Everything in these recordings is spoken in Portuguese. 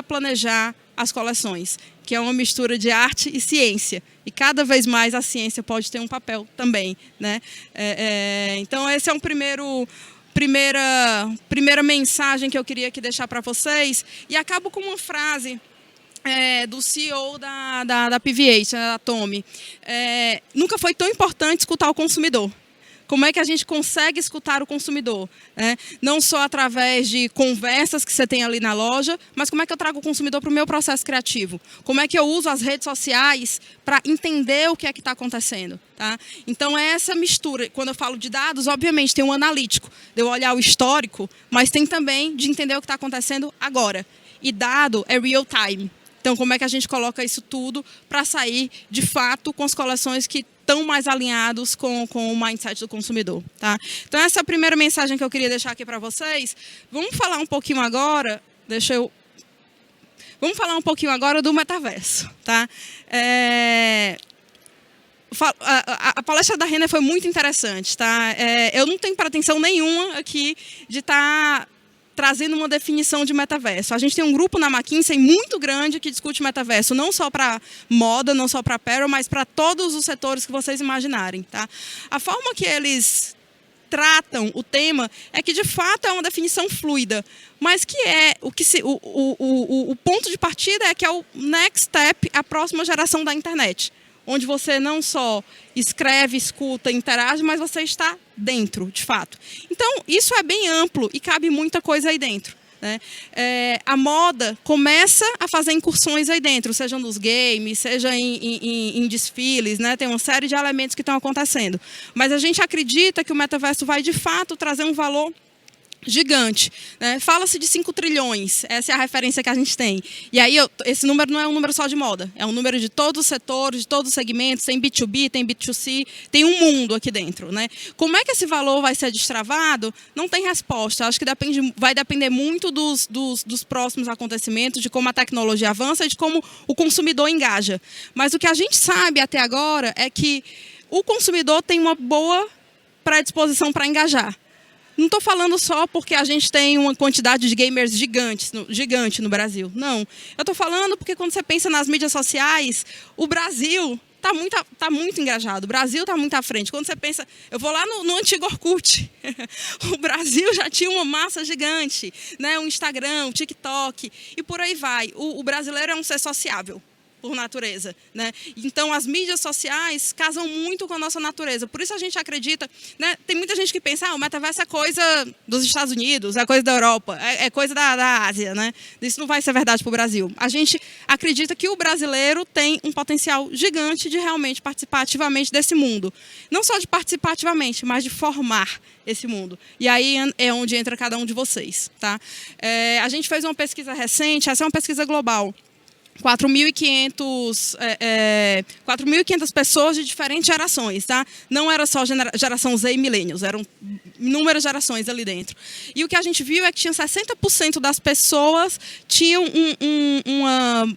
planejar as coleções, que é uma mistura de arte e ciência. E cada vez mais a ciência pode ter um papel também, né? Então, esse é um primeira mensagem que eu queria aqui deixar para vocês. E acabo com uma frase do CEO da PVH, da Tommy. Nunca foi tão importante escutar o consumidor. Como é que a gente consegue escutar o consumidor? Não só através de conversas que você tem ali na loja, mas como é que eu trago o consumidor para o meu processo criativo? Como é que eu uso as redes sociais para entender o que é que está acontecendo? Tá? Então, é essa mistura. Quando eu falo de dados, obviamente, tem um analítico, de eu olhar o histórico, mas tem também de entender o que está acontecendo agora. E dado é real time. Então, como é que a gente coloca isso tudo para sair, de fato, com as coleções que estão mais alinhados com o mindset do consumidor, tá? Então, essa é a primeira mensagem que eu queria deixar aqui para vocês. Vamos falar um pouquinho agora, vamos falar um pouquinho agora do metaverso, tá? A palestra da Renner foi muito interessante, tá? Eu não tenho pretensão nenhuma aqui de estar trazendo uma definição de metaverso. A gente tem um grupo na McKinsey muito grande que discute metaverso, não só para moda, não só para apparel, mas para todos os setores que vocês imaginarem. Tá? A forma que eles tratam o tema é que, de fato, é uma definição fluida, mas que o ponto de partida é que é o next step, a próxima geração da internet, onde você não só escreve, escuta, interage, mas você está dentro, de fato. Então, isso é bem amplo e cabe muita coisa aí dentro. Né? A moda começa a fazer incursões aí dentro, seja nos games, seja em desfiles, né? Tem uma série de elementos que estão acontecendo. Mas a gente acredita que o metaverso vai, de fato, trazer um valor gigante. Né? Fala-se de 5 trilhões, essa é a referência que a gente tem. E aí, esse número não é um número só de moda, é um número de todos os setores, de todos os segmentos, tem B2B, tem B2C, tem um mundo aqui dentro. Né? Como é que esse valor vai ser destravado? Não tem resposta. Acho que vai depender muito dos próximos acontecimentos, de como a tecnologia avança e de como o consumidor engaja. Mas o que a gente sabe até agora é que o consumidor tem uma boa predisposição para engajar. Não estou falando só porque a gente tem uma quantidade de gamers gigante no Brasil. Não. Eu estou falando porque quando você pensa nas mídias sociais, o Brasil está muito engajado. O Brasil está muito à frente. Quando você pensa... Eu vou lá no antigo Orkut. O Brasil já tinha uma massa gigante. Né? Um Instagram, um TikTok e por aí vai. O brasileiro é um ser sociável, por natureza. Né? Então, as mídias sociais casam muito com a nossa natureza. Por isso a gente acredita... Né? Tem muita gente que pensa o metaverso é coisa dos Estados Unidos, é coisa da Europa, é coisa da Ásia. Né? Isso não vai ser verdade para o Brasil. A gente acredita que o brasileiro tem um potencial gigante de realmente participar ativamente desse mundo. Não só de participar ativamente, mas de formar esse mundo. E aí é onde entra cada um de vocês. Tá? A gente fez uma pesquisa recente, essa é uma pesquisa global. 4.500 pessoas de diferentes gerações, tá? Não era só geração Z e millennials, eram inúmeras gerações ali dentro. E o que a gente viu é que tinha 60% das pessoas tinham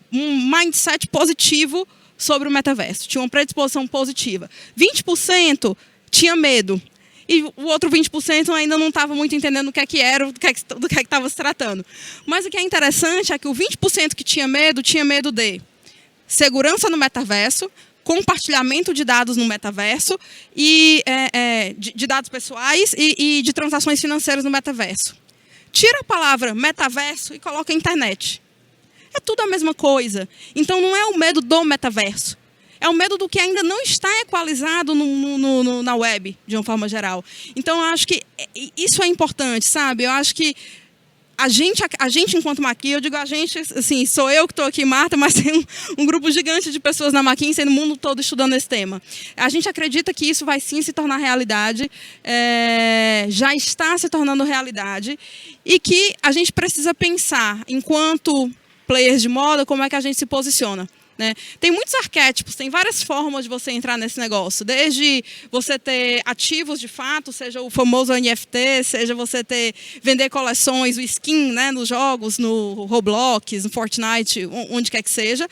um mindset positivo sobre o metaverso, tinham uma predisposição positiva. 20% tinha medo. E o outro 20% ainda não estava muito entendendo do que era, do que estava se tratando. Mas o que é interessante é que o 20% que tinha medo de segurança no metaverso, compartilhamento de dados no metaverso, e, de dados pessoais e de transações financeiras no metaverso. Tira a palavra metaverso e coloca internet. É tudo a mesma coisa. Então, não é o medo do metaverso. É o medo do que ainda não está equalizado na web, de uma forma geral. Então, eu acho que isso é importante, sabe? Eu acho que a gente enquanto McKinsey, eu digo a gente, assim, sou eu que estou aqui, Marta, mas tem um grupo gigante de pessoas na McKinsey, no mundo todo, estudando esse tema. A gente acredita que isso vai, sim, se tornar realidade, já está se tornando realidade, e que a gente precisa pensar, enquanto players de moda, como é que a gente se posiciona. Né? Tem muitos arquétipos, tem várias formas de você entrar nesse negócio. Desde você ter ativos de fato, seja o famoso NFT, seja você vender coleções, o skin, né, nos jogos, no Roblox, no Fortnite, onde quer que seja.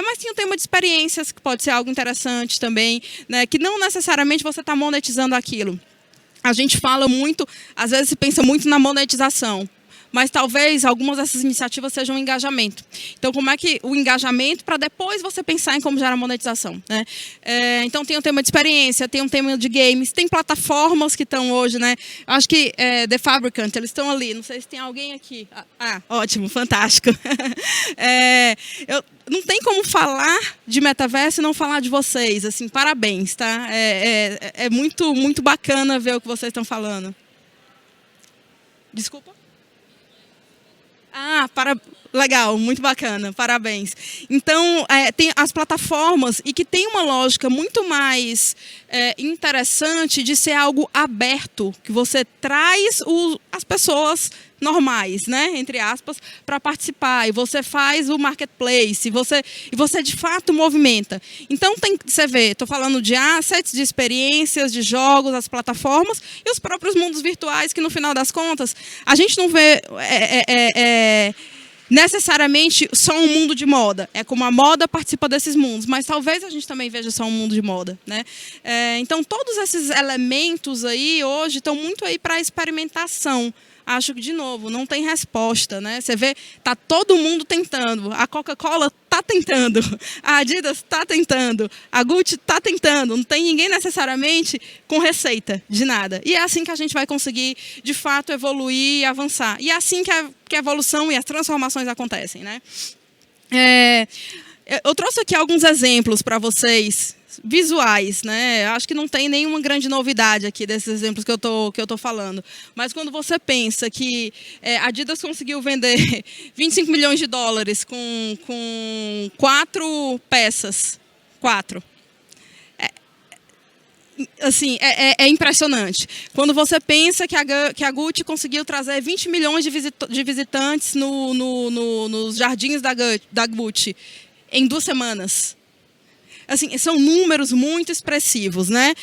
Mas tem o tema de experiências, que pode ser algo interessante também, né, que não necessariamente você está monetizando aquilo. A gente fala muito, às vezes se pensa muito na monetização. mas talvez algumas dessas iniciativas sejam um engajamento. Então, como é que o engajamento para depois você pensar em como gerar monetização, né? Então, tem um tema de experiência, tem um tema de games, tem plataformas que estão hoje, né? Acho que The Fabricant, eles estão ali, não sei se tem alguém aqui. Ótimo, fantástico. Não tem como falar de metaverso e não falar de vocês, assim, parabéns, tá? É muito, muito bacana ver o que vocês estão falando. Desculpa? Legal, muito bacana, parabéns. Então, tem as plataformas e que tem uma lógica muito mais interessante de ser algo aberto, que você traz as pessoas normais, né, entre aspas, para participar, e você faz o marketplace, e você de fato movimenta. Então, você vê, estou falando de assets, de experiências, de jogos, as plataformas e os próprios mundos virtuais, que no final das contas, a gente não vê necessariamente só um mundo de moda. É como a moda participa desses mundos, mas talvez a gente também veja só um mundo de moda, né? Então, todos esses elementos aí, hoje, estão muito aí para experimentação. Acho que, de novo, não tem resposta, né? Você vê, tá todo mundo tentando. A Coca-Cola está tentando, a Adidas está tentando, a Gucci está tentando. Não tem ninguém necessariamente com receita de nada. E é assim que a gente vai conseguir, de fato, evoluir e avançar. E é assim que a evolução e as transformações acontecem, né? Eu trouxe aqui alguns exemplos para vocês, visuais, né? Acho que não tem nenhuma grande novidade aqui desses exemplos que eu tô falando. Mas quando você pensa que a Adidas conseguiu vender 25 milhões de dólares com 4 peças, 4. Assim, é impressionante. Quando você pensa que a Gucci conseguiu trazer 20 milhões de visitantes nos jardins da Gucci em 2 semanas. Assim, são números muito expressivos, né?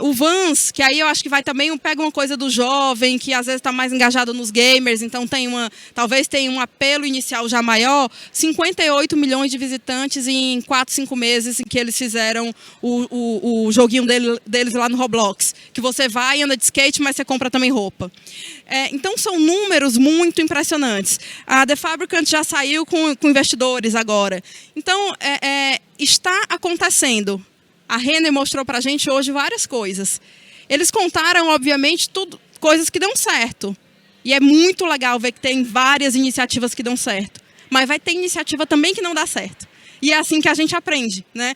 O Vans, que aí eu acho que vai também, pega uma coisa do jovem, que às vezes está mais engajado nos gamers, então talvez tenha um apelo inicial já maior, 58 milhões de visitantes em 4, 5 meses em que eles fizeram o joguinho deles lá no Roblox, que você vai e anda de skate, mas você compra também roupa. Então, são números muito impressionantes. A The Fabricant já saiu com investidores agora. Então, está acontecendo. A Renner mostrou para a gente hoje várias coisas. Eles contaram, obviamente, coisas que dão certo. E é muito legal ver que tem várias iniciativas que dão certo. Mas vai ter iniciativa também que não dá certo. E é assim que a gente aprende, né?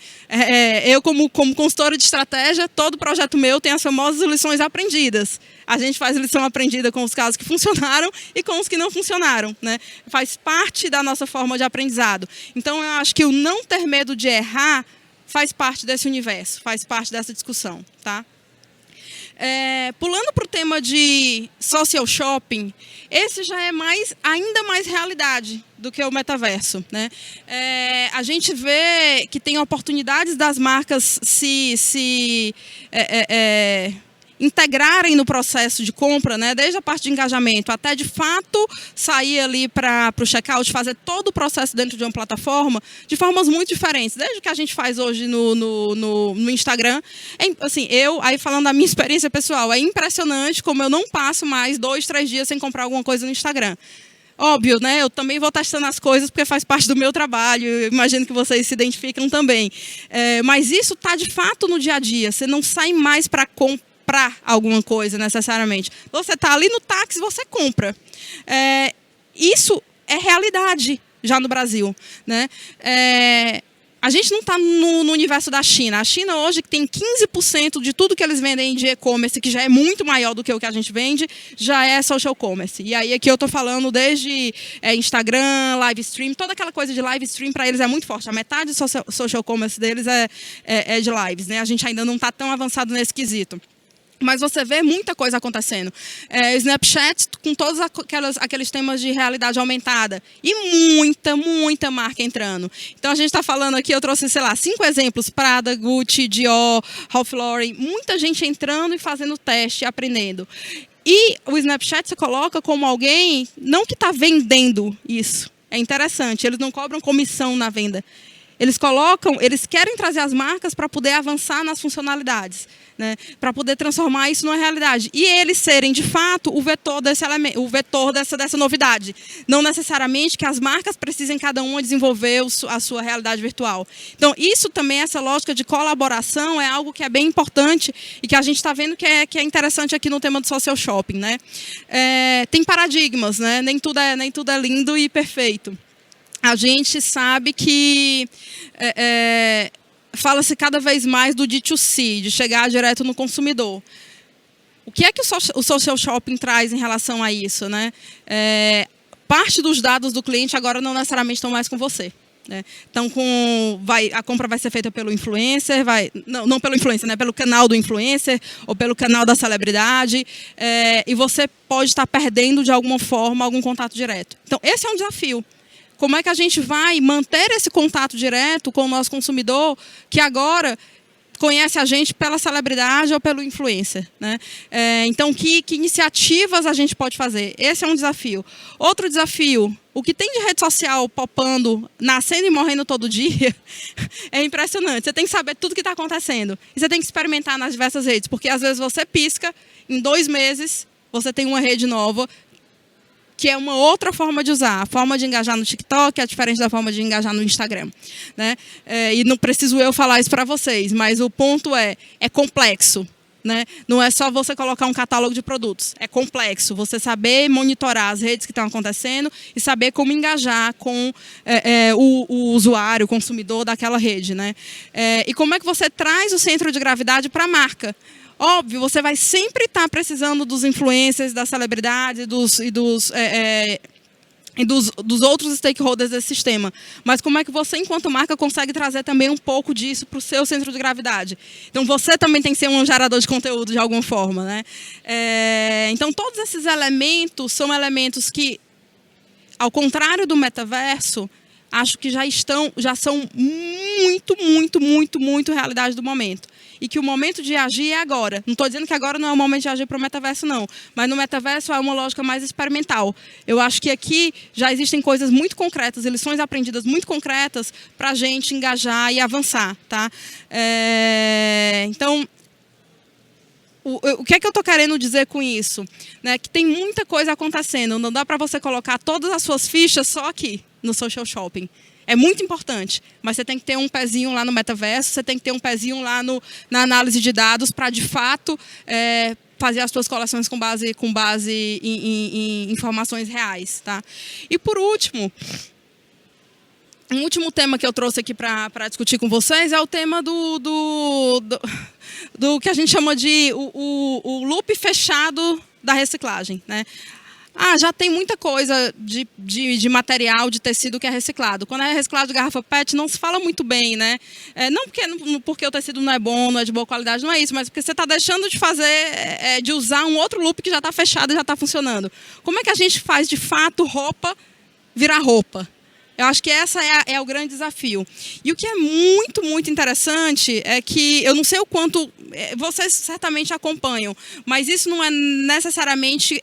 Eu, como consultora de estratégia, todo projeto meu tem as famosas lições aprendidas. A gente faz lição aprendida com os casos que funcionaram e com os que não funcionaram, né? Faz parte da nossa forma de aprendizado. Então, eu acho que o não ter medo de errar faz parte desse universo, faz parte dessa discussão, tá? Pulando para o tema de social shopping, esse já é ainda mais realidade do que o metaverso, né? A gente vê que tem oportunidades das marcas se integrarem no processo de compra, né? Desde a parte de engajamento até, de fato, sair ali para o checkout, fazer todo o processo dentro de uma plataforma de formas muito diferentes. Desde o que a gente faz hoje no Instagram. Assim, aí falando da minha experiência pessoal, é impressionante como eu não passo mais 2, 3 dias sem comprar alguma coisa no Instagram. Óbvio, né? Eu também vou testando as coisas porque faz parte do meu trabalho. Eu imagino que vocês se identificam também. Mas isso está, de fato, no dia a dia. Você não sai mais para comprar alguma coisa, necessariamente. Você está ali no táxi, você compra. Isso é realidade já no Brasil, né? A gente não está no universo da China. A China hoje tem 15% de tudo que eles vendem de e-commerce, que já é muito maior do que o que a gente vende, já é social commerce. E aí aqui eu estou falando desde Instagram, live stream, toda aquela coisa de live stream para eles é muito forte. A metade do social commerce deles é de lives, né? A gente ainda não está tão avançado nesse quesito. Mas você vê muita coisa acontecendo. Snapchat com todos aqueles temas de realidade aumentada. E muita marca entrando. Então, a gente está falando aqui, eu trouxe, 5 exemplos. Prada, Gucci, Dior, Ralph Lauren. Muita gente entrando e fazendo teste, aprendendo. E o Snapchat se coloca como alguém, não que está vendendo isso. É interessante, eles não cobram comissão na venda. Eles querem trazer as marcas para poder avançar nas funcionalidades, né? Para poder transformar isso numa realidade. E eles serem, de fato, o vetor desse elemento, o vetor dessa novidade. Não necessariamente que as marcas precisem cada uma desenvolver a sua realidade virtual. Então, isso também, essa lógica de colaboração, é algo que é bem importante e que a gente está vendo que é interessante aqui no tema do social shopping, né? Tem paradigmas, né? Nem tudo é lindo e perfeito. A gente sabe que fala-se cada vez mais do D2C, de chegar direto no consumidor. O que é que o social shopping traz em relação a isso, né? Parte dos dados do cliente agora não necessariamente estão mais com você, né? Então, a compra vai ser feita pelo influencer, não pelo influencer, né? Pelo canal do influencer ou pelo canal da celebridade, e você pode estar perdendo, de alguma forma, algum contato direto. Então, esse é um desafio. Como é que a gente vai manter esse contato direto com o nosso consumidor, que agora conhece a gente pela celebridade ou pelo influencer, né? Então, que iniciativas a gente pode fazer? Esse é um desafio. Outro desafio, o que tem de rede social popando, nascendo e morrendo todo dia, é impressionante. Você tem que saber tudo o que está acontecendo. E você tem que experimentar nas diversas redes, porque às vezes você pisca, em 2 meses, você tem uma rede nova, que é uma outra forma de usar. A forma de engajar no TikTok é diferente da forma de engajar no Instagram, né? E não preciso eu falar isso para vocês, mas o ponto é complexo, né? Não é só você colocar um catálogo de produtos, é complexo. Você saber monitorar as redes que estão acontecendo e saber como engajar com o usuário, o consumidor daquela rede, né? E como é que você traz o centro de gravidade para a marca? Óbvio, você vai sempre estar precisando dos influencers, das celebridades e dos outros stakeholders desse sistema. Mas como é que você, enquanto marca, consegue trazer também um pouco disso para o seu centro de gravidade? Então, você também tem que ser um gerador de conteúdo de alguma forma, né? Então, todos esses elementos são elementos que, ao contrário do metaverso, acho que já são muito realidade do momento. E que o momento de agir é agora. Não estou dizendo que agora não é o momento de agir para o metaverso, não. Mas no metaverso é uma lógica mais experimental. Eu acho que aqui já existem coisas muito concretas, lições aprendidas muito concretas para a gente engajar e avançar, tá? Então, o que é que eu estou querendo dizer com isso? Né? Que tem muita coisa acontecendo. Não dá para você colocar todas as suas fichas só aqui, no social shopping. É muito importante, mas você tem que ter um pezinho lá no metaverso, você tem que ter um pezinho lá na análise de dados para, de fato, fazer as suas coleções com base em informações reais, tá? E, por último, um último tema que eu trouxe aqui para discutir com vocês é o tema do que a gente chama de o loop fechado da reciclagem, né? Já tem muita coisa de material, de tecido que é reciclado. Quando é reciclado de garrafa PET, não se fala muito bem, né? Não porque o tecido não é bom, não é de boa qualidade, não é isso, mas porque você está deixando de fazer, de usar um outro loop que já está fechado e já está funcionando. Como é que a gente faz, de fato, roupa virar roupa? Eu acho que essa é o grande desafio. E o que é muito interessante é que, eu não sei o quanto, vocês certamente acompanham, mas isso não é necessariamente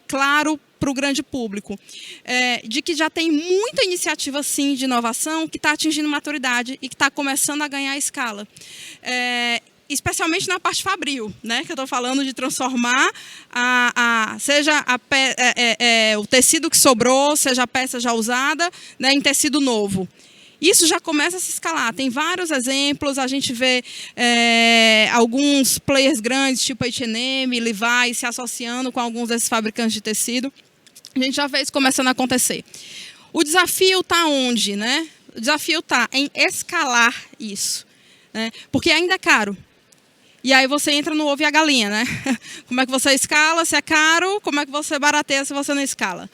claro para o grande público, de que já tem muita iniciativa, sim, de inovação que está atingindo maturidade e que está começando a ganhar escala. Especialmente na parte fabril, né? Que eu estou falando de transformar seja o tecido que sobrou, seja a peça já usada, né, em tecido novo. Isso já começa a se escalar. Tem vários exemplos, a gente vê alguns players grandes, tipo H&M, Levi's, se associando com alguns desses fabricantes de tecido. A gente já vê isso começando a acontecer. O desafio está onde, né? O desafio está em escalar isso, né? Porque ainda é caro. E aí você entra no ovo e a galinha, né? Como é que você escala, se é caro, como é que você barateia se você não escala?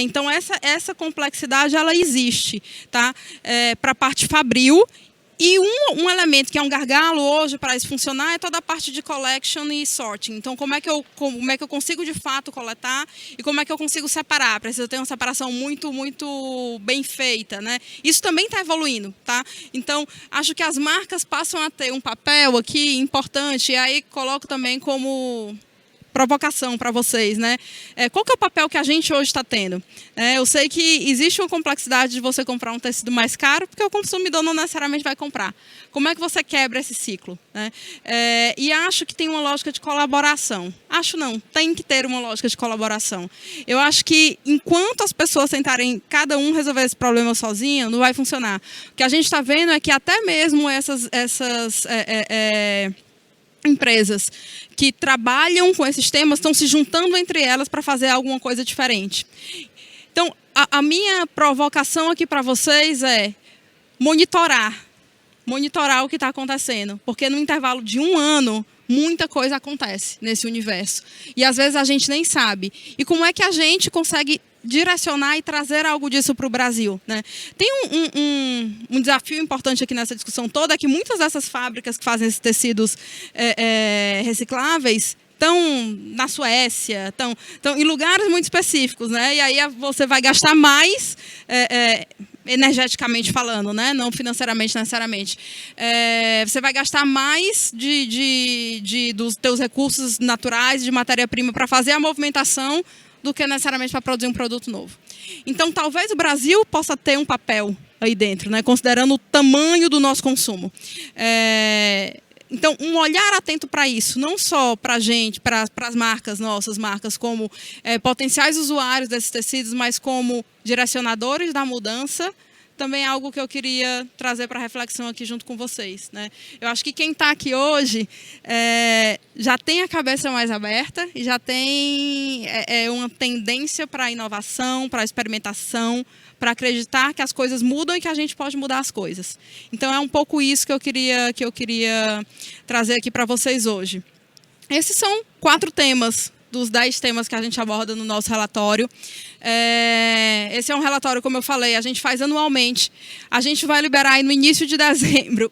Então, essa complexidade, ela existe, tá? Para a parte fabril. E um elemento que é um gargalo hoje para isso funcionar é toda a parte de collection e sorting. Então, como é que eu consigo, de fato, coletar e como é que eu consigo separar? Precisa ter uma separação muito bem feita, né? Isso também está evoluindo, tá? Então, acho que as marcas passam a ter um papel aqui importante, e aí coloco também como provocação para vocês, né? Qual que é o papel que a gente hoje está tendo? Eu sei que existe uma complexidade de você comprar um tecido mais caro, porque o consumidor não necessariamente vai comprar. Como é que você quebra esse ciclo, né? E acho que tem uma lógica de colaboração. Acho não, tem que ter uma lógica de colaboração. Eu acho que enquanto as pessoas tentarem cada um resolver esse problema sozinho, não vai funcionar. O que a gente está vendo é que até mesmo essas empresas que trabalham com esses temas estão se juntando entre elas para fazer alguma coisa diferente. Então, a minha provocação aqui para vocês é monitorar o que está acontecendo, porque no intervalo de 1 ano, muita coisa acontece nesse universo. E às vezes a gente nem sabe. E como é que a gente consegue direcionar e trazer algo disso para o Brasil, né? Tem um desafio importante aqui nessa discussão toda, é que muitas dessas fábricas que fazem esses tecidos recicláveis estão na Suécia, estão em lugares muito específicos, né? E aí você vai gastar mais energeticamente falando, né? Não financeiramente necessariamente. Você vai gastar mais dos teus recursos naturais, de matéria-prima, para fazer a movimentação do que necessariamente para produzir um produto novo. Então, talvez o Brasil possa ter um papel aí dentro, né? Considerando o tamanho do nosso consumo. Então, um olhar atento para isso, não só para a gente, para as marcas, nossas marcas, como potenciais usuários desses tecidos, mas como direcionadores da mudança, também é algo que eu queria trazer para reflexão aqui junto com vocês, né? Eu acho que quem está aqui hoje já tem a cabeça mais aberta e já tem uma tendência para a inovação, para a experimentação, para acreditar que as coisas mudam e que a gente pode mudar as coisas. Então, é um pouco isso que eu queria trazer aqui para vocês hoje. Esses são 4 temas dos 10 temas que a gente aborda no nosso relatório. Esse é um relatório, como eu falei, a gente faz anualmente. A gente vai liberar aí no início de dezembro.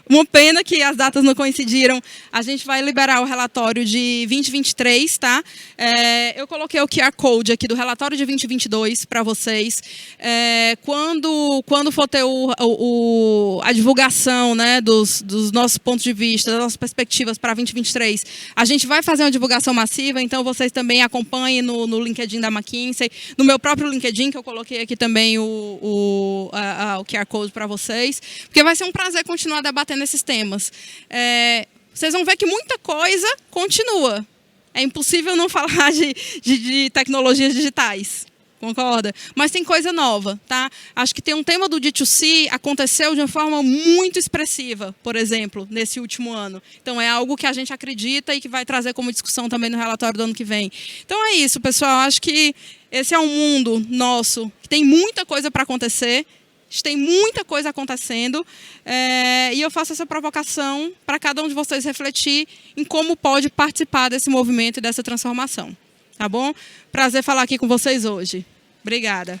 Uma pena que as datas não coincidiram. A gente vai liberar o relatório de 2023, tá? Eu coloquei o QR Code aqui do relatório de 2022 para vocês. Quando for ter a divulgação, né, dos nossos pontos de vista, das nossas perspectivas para 2023, a gente vai fazer uma divulgação massiva, então vocês também acompanhem no LinkedIn da McKinsey, no meu próprio LinkedIn, que eu coloquei aqui também o QR Code para vocês, porque vai ser um prazer continuar debatendo nesses temas. Vocês vão ver que muita coisa continua. É impossível não falar de tecnologias digitais, concorda? Mas tem coisa nova, tá? Acho que tem um tema do D2C aconteceu de uma forma muito expressiva, por exemplo, nesse último ano. Então, é algo que a gente acredita e que vai trazer como discussão também no relatório do ano que vem. Então, é isso, pessoal. Acho que esse é um mundo nosso que tem muita coisa para acontecer. Tem muita coisa acontecendo e eu faço essa provocação para cada um de vocês refletir em como pode participar desse movimento e dessa transformação. Tá bom? Prazer falar aqui com vocês hoje. Obrigada.